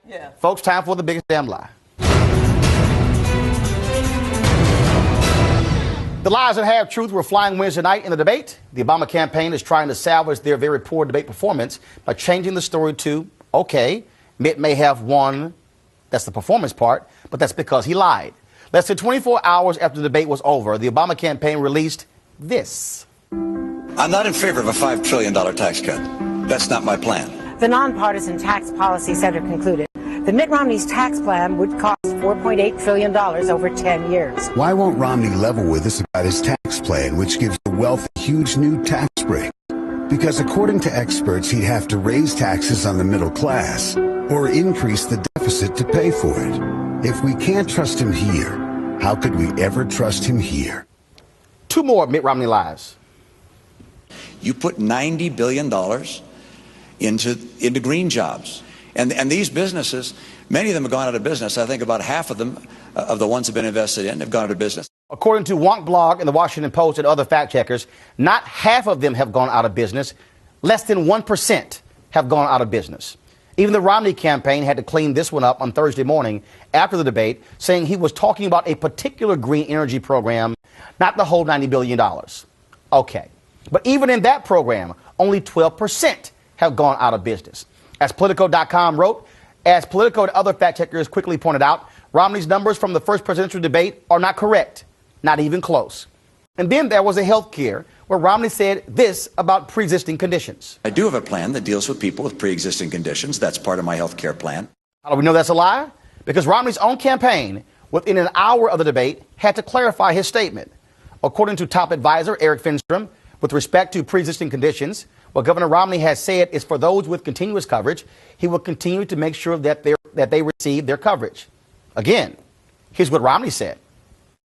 Yeah. Folks, time for the biggest damn lie. The lies and half-truth were flying Wednesday night in the debate. The Obama campaign is trying to salvage their very poor debate performance by changing the story to, okay, Mitt may have won, that's the performance part, but that's because he lied. Less than 24 hours after the debate was over, the Obama campaign released this. I'm not in favor of a $5 trillion tax cut. That's not my plan. The Nonpartisan Tax Policy Center concluded that Mitt Romney's tax plan would cost $4.8 trillion over 10 years. Why won't Romney level with us about his tax plan, which gives the wealthy huge new tax break? Because according to experts, he'd have to raise taxes on the middle class or increase the deficit to pay for it. If we can't trust him here, how could we ever trust him here? Two more Mitt Romney lies. You put $90 billion into green jobs. And these businesses, many of them have gone out of business. I think about half of them, of the ones that have been invested in, have gone out of business. According to Wonkblog and the Washington Post and other fact checkers, not half of them have gone out of business. Less than 1% have gone out of business. Even the Romney campaign had to clean this one up on Thursday morning after the debate, saying he was talking about a particular green energy program, not the whole $90 billion. Okay. But even in that program, only 12% have gone out of business. As Politico.com wrote, as Politico and other fact checkers quickly pointed out, Romney's numbers from the first presidential debate are not correct, not even close. And then there was a health care where Romney said this about pre-existing conditions. I do have a plan that deals with people with pre-existing conditions. That's part of my health care plan. How do we know that's a lie? Because Romney's own campaign, within an hour of the debate, had to clarify his statement. According to top advisor Eric Finstrom, with respect to pre-existing conditions, what Governor Romney has said is for those with continuous coverage, he will continue to make sure that they receive their coverage. Again, here's what Romney said.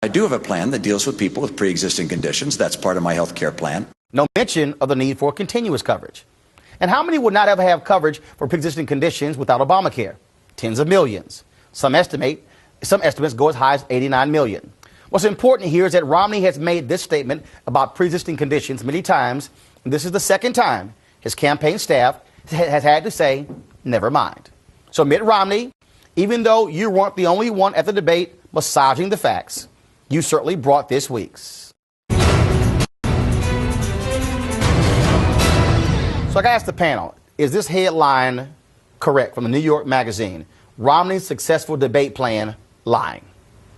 I do have a plan that deals with people with pre-existing conditions. That's part of my health care plan. No mention of the need for continuous coverage. And how many would not ever have coverage for pre-existing conditions without Obamacare? Tens of millions. Some estimates go as high as 89 million. What's important here is that Romney has made this statement about pre-existing conditions many times. And this is the second time his campaign staff has had to say, never mind. So Mitt Romney, even though you weren't the only one at the debate massaging the facts, you certainly brought this week's. So I got to ask the panel, is this headline correct from the New York Magazine? Romney's successful debate plan lying?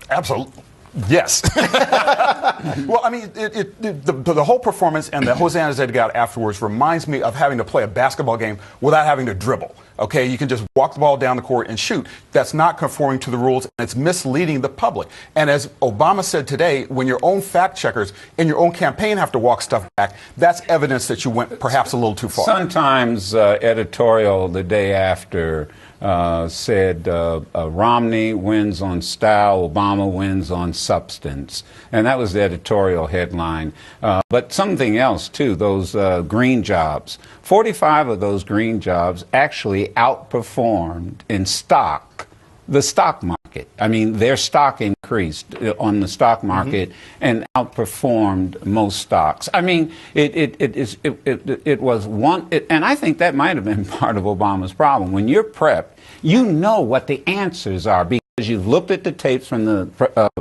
Absolutely. Yes. Well, I mean, the whole performance and the hosannas that he got afterwards reminds me of having to play a basketball game without having to dribble. Okay, you can just walk the ball down the court and shoot. That's not conforming to the rules, and it's misleading the public. And as Obama said today, when your own fact checkers in your own campaign have to walk stuff back, that's evidence that you went perhaps a little too far. Sometimes editorial the day after said Romney wins on style, Obama wins on substance. And that was the editorial headline. But something else, too, those green jobs. 45 of those green jobs actually outperformed in stock the stock market. I mean, their stock increased on the stock market and outperformed most stocks. I mean, it was one, and I think that might have been part of Obama's problem. When you're prepped, you know what the answers are because you've looked at the tapes from the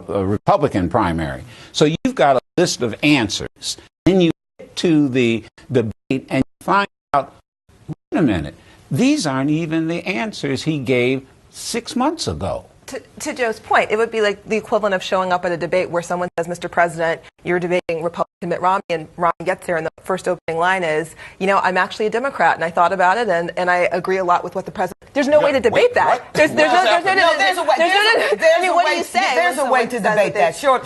Republican primary. So you've got a list of answers. Then you get to the debate and you find out, wait a minute, these aren't even the answers he gave 6 months ago. To Joe's point, it would be like the equivalent of showing up at a debate where someone says, Mr. President, you're debating Republican Mitt Romney, and Romney gets there and the first opening line is, you know, I'm actually a Democrat and I thought about it and I agree a lot with what the president. There's no way to debate that. There's a way to debate that. Sure,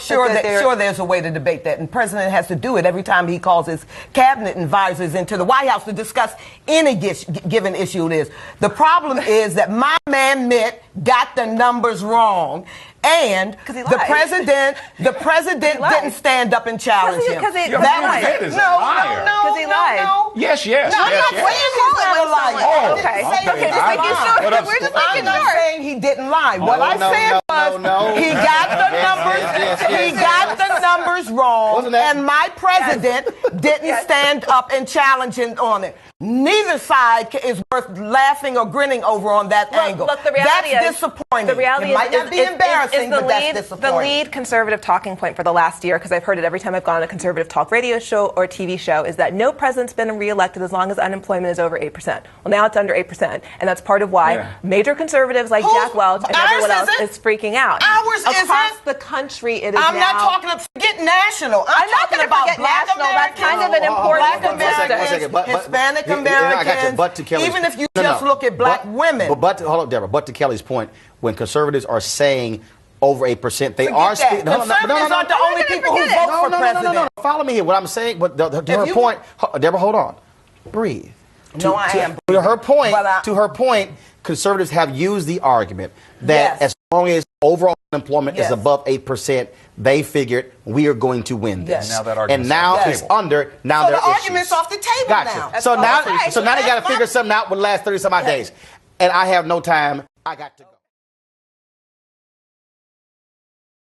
there's a way to debate that, and the president has to do it every time he calls his cabinet advisors into the White House to discuss any given issue it is. The problem is that my man Mitt got the numbers wrong, and the president didn't stand up and challenge him. Because he lied. No. Yes. I'm not saying he's not a liar. Okay, just making sure. We're just making sure. I'm not saying he didn't lie. What I said was he got the numbers wrong, and my president didn't stand up and challenge him on it. Neither side is worth laughing or grinning over on that angle. Look, the reality that's is disappointing. The reality it might not be embarrassing, but that's disappointing. The lead conservative talking point for the last year, because I've heard it every time I've gone on a conservative talk radio show or TV show, is that no president's been reelected as long as unemployment is over 8%. Well, now it's under 8%, and that's part of why major conservatives like Jack Welch and everyone else is freaking out. Ours across the country, it is I'm now. not talking about forget national. I'm not talking going to about forget black national. Americans, That's kind of an important black Americans, Hispanic Americans. But to Kelly's, even if you just look at black women. But hold up, Deborah. But to Kelly's point, when conservatives are saying over 8%, they are speaking. Conservatives aren't the only people who vote for president. No. Follow me here. What I'm saying, but to her point, Deborah, hold on, breathe. No, I am. To her point, conservatives have used the argument that as long as overall unemployment is above 8%, they figured we are going to win this. Now that argument and now it's under. Now so there the argument's off the table now. So now they got to figure something out with the last 30-some odd days. And I have no time. I got to go.